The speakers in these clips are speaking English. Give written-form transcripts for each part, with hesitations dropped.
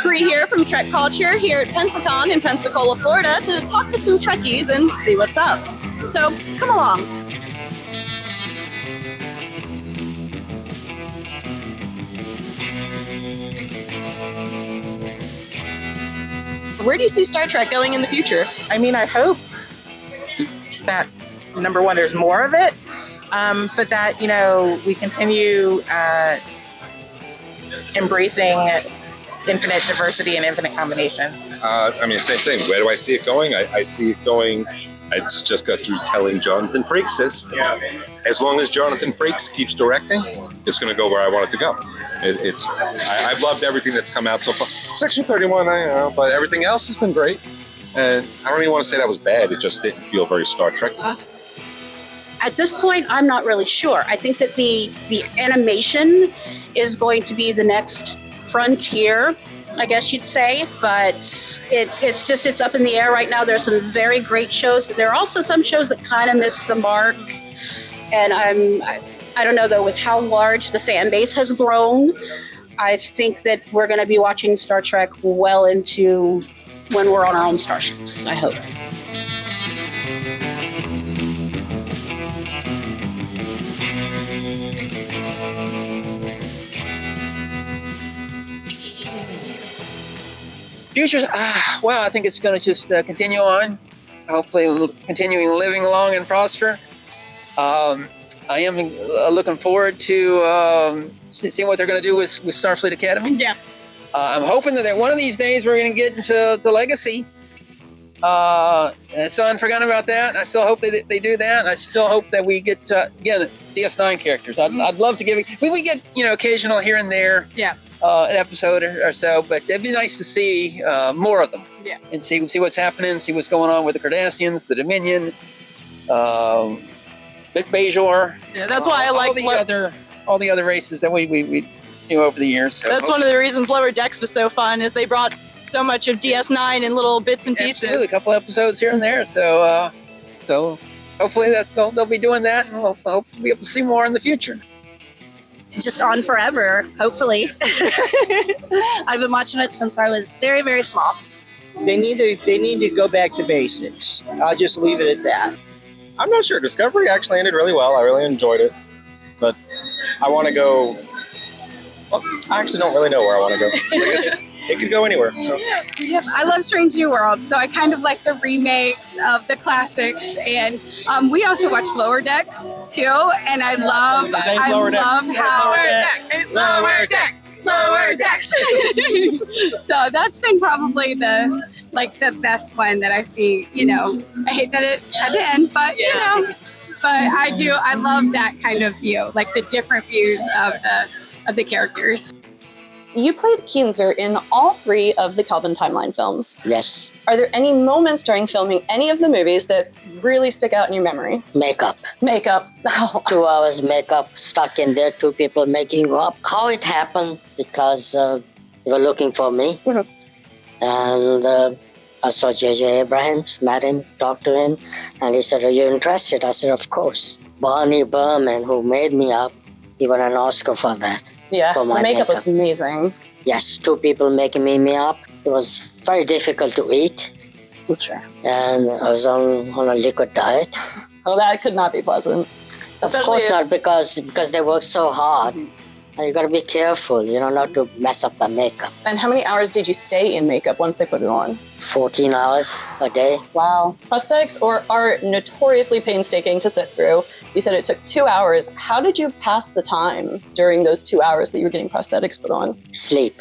Brie here from TrekCulture here at Pensacon in Pensacola, Florida to talk to some Trekkies and see what's up. So come along. Where do you see Star Trek going in the future? I mean, I hope that, number one, there's more of it, but that, we continue embracing infinite diversity and infinite combinations. Same thing. Where do I see it going? I see it going. I just got through telling Jonathan Frakes this. As long as Jonathan Frakes keeps directing, it's going to go where I want it to go. I've loved everything that's come out so far. Section 31, I know, but everything else has been great. And I don't even want to say that was bad. It just didn't feel very Star Trek. At this point, I'm not really sure. I think that the animation is going to be the next frontier, I guess you'd say, but it's up in the air right now. There's some very great shows, but there are also some shows that kind of miss the mark. And I don't know, though, with how large the fan base has grown, I think that we're going to be watching Star Trek well into when we're on our own starships, I hope. Futures, I think it's going to just continue on. Hopefully, continuing living long and prosper. I am looking forward to seeing what they're going to do with Starfleet Academy. Yeah. I'm hoping that one of these days we're going to get into the Legacy. So I forgot about that. I still hope they do that. I still hope that we get again DS9 characters. I'd love to give. We get occasional here and there. Yeah. An episode or so, but it'd be nice to see more of them. Yeah. And see what's happening, see what's going on with the Cardassians, the Dominion, Bajor. Yeah, that's why I like all the other races that we knew over the years. So that's one of the reasons Lower Decks was so fun, is they brought so much of DS9 in little bits and pieces. Absolutely, a couple episodes here and there. So hopefully that they'll be doing that, and we'll hope to be able to see more in the future. Just on forever, hopefully. I've been watching it since I was very, very small. They need to go back to basics. I'll just leave it at that. I'm not sure. Discovery actually ended really well. I really enjoyed it. But I want to go... Well, I actually don't really know where I want to go. It could go anywhere. So. Yep, I love Strange New World, so I kind of like the remakes of the classics, and we also watch Lower Decks too, and I love Lower Decks. So that's been probably the best one that I see. I hate that it had to end, but but I love that kind of view, like the different views of the characters. You played Keenzer in all 3 of the Kelvin Timeline films. Yes. Are there any moments during filming any of the movies that really stick out in your memory? Makeup. 2 hours makeup, stuck in there, 2 people making up. How it happened, because they were looking for me. Mm-hmm. And I saw J.J. Abrams, met him, talked to him, and he said, "Are you interested?" I said, "Of course." Barney Berman, who made me up, he won an Oscar for that. Yeah, for the my makeup was amazing. Yes, 2 people making me up. It was very difficult to eat. Sure. And I was on a liquid diet. Oh, that could not be pleasant. Of course not, because they work so hard. Mm-hmm. And you got to be careful, not to mess up the makeup. And how many hours did you stay in makeup once they put it on? 14 hours a day. Wow. Prosthetics are notoriously painstaking to sit through. You said it took 2 hours. How did you pass the time during those 2 hours that you were getting prosthetics put on? Sleep.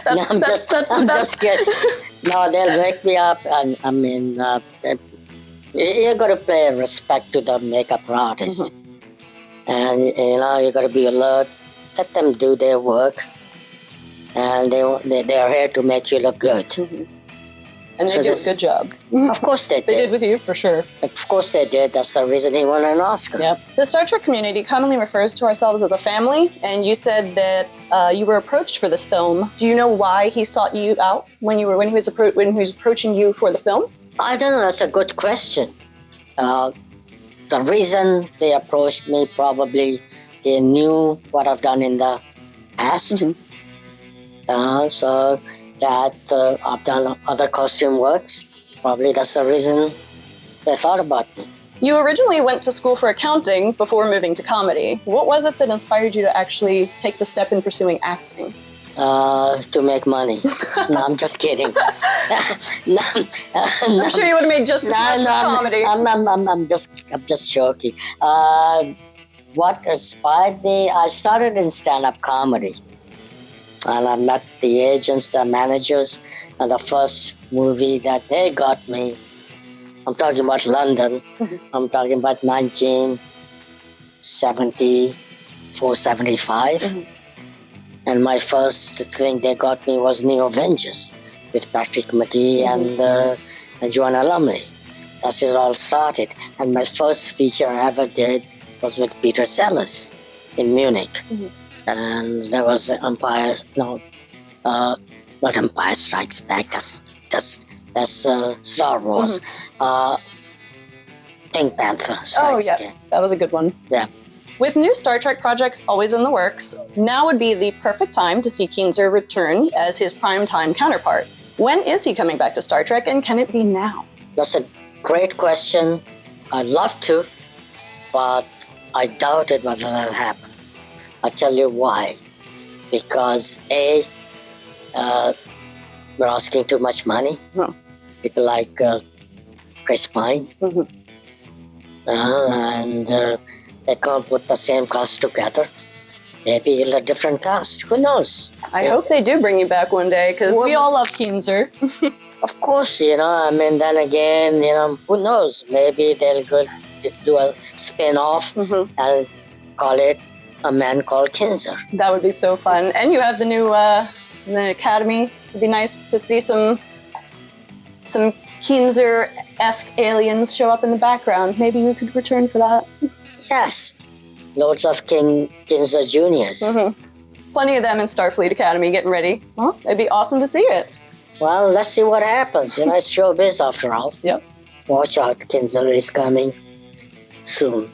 I'm just kidding. No, they'll wake me up. You got to pay respect to the makeup artist. Mm-hmm. And, you got to be alert. Let them do their work. And they are here to make you look good. Mm-hmm. And they did a good job. Of course they did. They did with you, for sure. Of course they did. That's the reason he won an Oscar. Yep. The Star Trek community commonly refers to ourselves as a family, and you said that you were approached for this film. Do you know why he sought you out when he was approaching you for the film? I don't know. That's a good question. The reason they approached me, probably they knew what I've done in the past. Mm-hmm. So that I've done other costume works. Probably that's the reason they thought about me. You originally went to school for accounting before moving to comedy. What was it that inspired you to actually take the step in pursuing acting? To make money. No, I'm just kidding. No, I'm sure you would have made just as much comedy. I'm just joking. What inspired me? I started in stand-up comedy, and I met the agents, the managers, and the first movie that they got me. I'm talking about London. I'm talking about 1974, 75. And my first thing they got me was New Avengers with Patrick McGee and Joanna Lumley. That's where it all started. And my first feature I ever did was with Peter Sellers in Munich. And there was not Empire Strikes Back. That's Star Wars. Pink Panther Strikes Back. That was a good one. Yeah. With new Star Trek projects always in the works, now would be the perfect time to see Keenser return as his primetime counterpart. When is he coming back to Star Trek, and can it be now? That's a great question. I'd love to, but I doubt it whether that'll happen. I'll tell you why. Because A, we're asking too much money. People like Chris Pine. And they can't put the same cast together. Maybe it's a different cast. Who knows? I hope they do bring you back one day, because we all love Keenser. Of course, then again, who knows? Maybe they'll go do a spin-off and call it A Man Called Keenser. That would be so fun. And you have the new the Academy. It'd be nice to see some Keenser-esque aliens show up in the background. Maybe you could return for that. Yes. Loads of Keenser Juniors. Plenty of them in Starfleet Academy getting ready. Well, it'd be awesome to see it. Well, let's see what happens. It's showbiz after all. Yep. Watch out, Keenser is coming soon.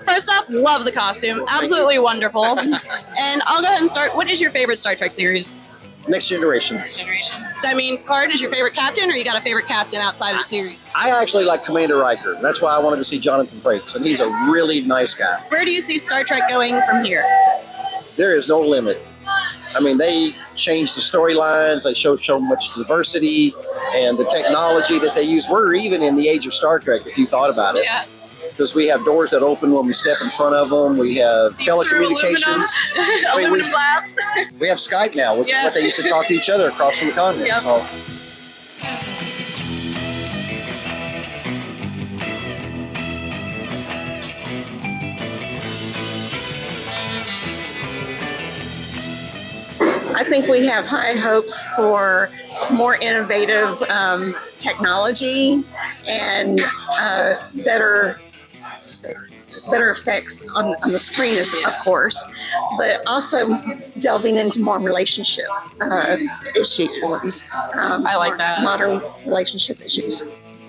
First off, love the costume. Absolutely wonderful. And I'll go ahead and start. What is your favorite Star Trek series? Next Generation. Does that mean Card is your favorite captain, or you got a favorite captain outside of the series? I actually like Commander Riker. That's why I wanted to see Jonathan Frakes, and he's a really nice guy. Where do you see Star Trek going from here? There is no limit. I mean, they changed the storylines. They show so much diversity and the technology that they use. We're even in the age of Star Trek, if you thought about it. Yeah. Because we have doors that open when we step in front of them. We have telecommunications. Aluminum glass. We have Skype now, which is what they used to talk to each other across from the continent. Yep. So. I think we have high hopes for more innovative technology and better effects on the screen, of course, but also delving into more relationship issues. I like that. Modern relationship issues.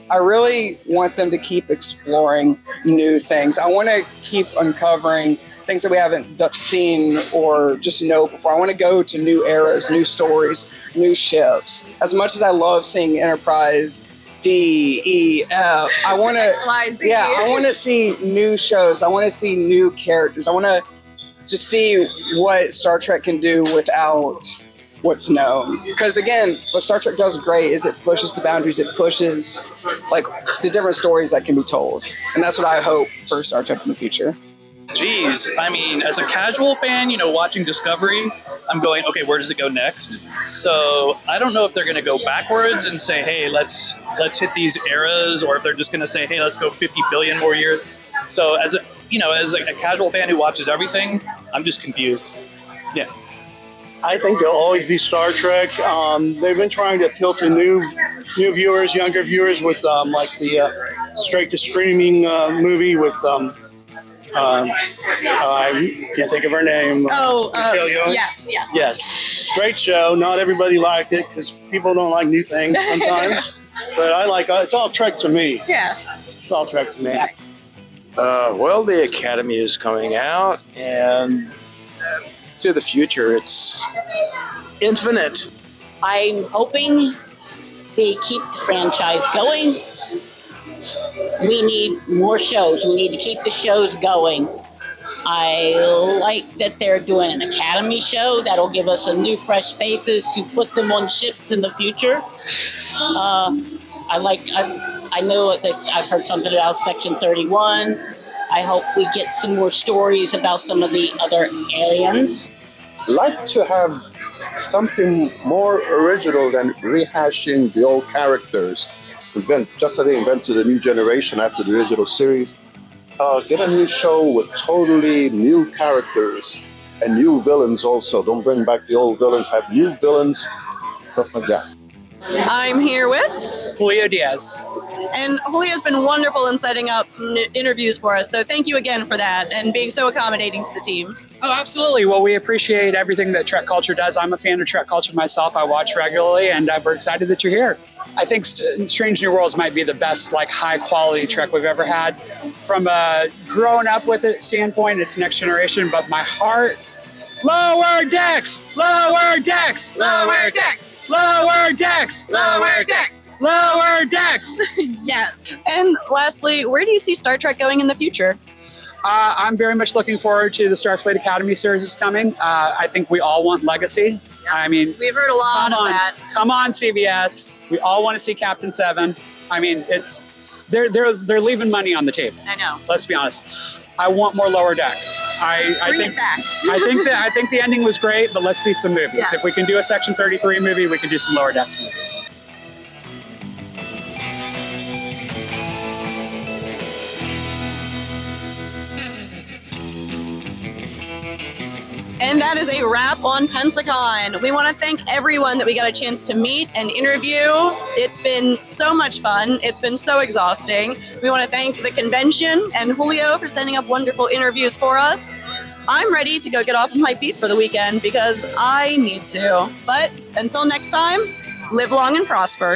I really want them to keep exploring new things. I want to keep uncovering things that we haven't seen or just know before. I want to go to new eras, new stories, new ships. As much as I love seeing Enterprise D, E, F, I want to, I want to see new shows. I want to see new characters. I want to just see what Star Trek can do without what's known. Because again, what Star Trek does great is it pushes the boundaries. It pushes like the different stories that can be told. And that's what I hope for Star Trek in the future. Geez, I mean, as a casual fan, watching Discovery, I'm going, okay, where does it go next? So I don't know if they're going to go backwards and say, hey, let's hit these eras, or if they're just going to say, hey, let's go 50 billion more years. So as a casual fan who watches everything, I'm just confused. Yeah. I think there'll always be Star Trek. They've been trying to appeal to new viewers, younger viewers with like the straight to streaming movie with I can't think of her name. Michelle Yeoh. Yes. Great show. Not everybody liked it because people don't like new things sometimes. But I like it's all Trek to me. Yeah. It's all Trek to me. Well, the Academy is coming out, and to the future, infinite. I'm hoping they keep the franchise going. We need more shows. We need to keep the shows going. I like that they're doing an Academy show that'll give us a new, fresh faces to put them on ships in the future. I know this. I've heard something about Section 31. I hope we get some more stories about some of the other aliens. Like to have something more original than rehashing the old characters. Just as they invented a new generation after the original series. Get a new show with totally new characters and new villains also. Don't bring back the old villains, have new villains, stuff like that. I'm here with Julio Diaz. And Julio's been wonderful in setting up some interviews for us, so thank you again for that and being so accommodating to the team. Oh, absolutely. Well, we appreciate everything that TrekCulture does. I'm a fan of TrekCulture myself. I watch regularly, and we're excited that you're here. I think Strange New Worlds might be the best, high-quality Trek we've ever had. From a growing up with it standpoint, it's next generation, but my heart, lower decks, lower decks, lower decks, lower decks, lower decks, lower decks. Yes. And lastly, where do you see Star Trek going in the future? I'm very much looking forward to the Starfleet Academy series that's coming. I think we all want legacy. I mean, we've heard a lot of that. Come on, CBS. We all want to see Captain Seven. I mean, they're leaving money on the table. I know. Let's be honest. I want more lower decks. Bring it back. I think the ending was great, but let's see some movies. Yes. If we can do a Section 33 movie, we can do some lower decks movies. And that is a wrap on Pensacon. We want to thank everyone that we got a chance to meet and interview. It's been so much fun. It's been so exhausting. We want to thank the convention and Julio for setting up wonderful interviews for us. I'm ready to go get off of my feet for the weekend because I need to. But until next time, live long and prosper.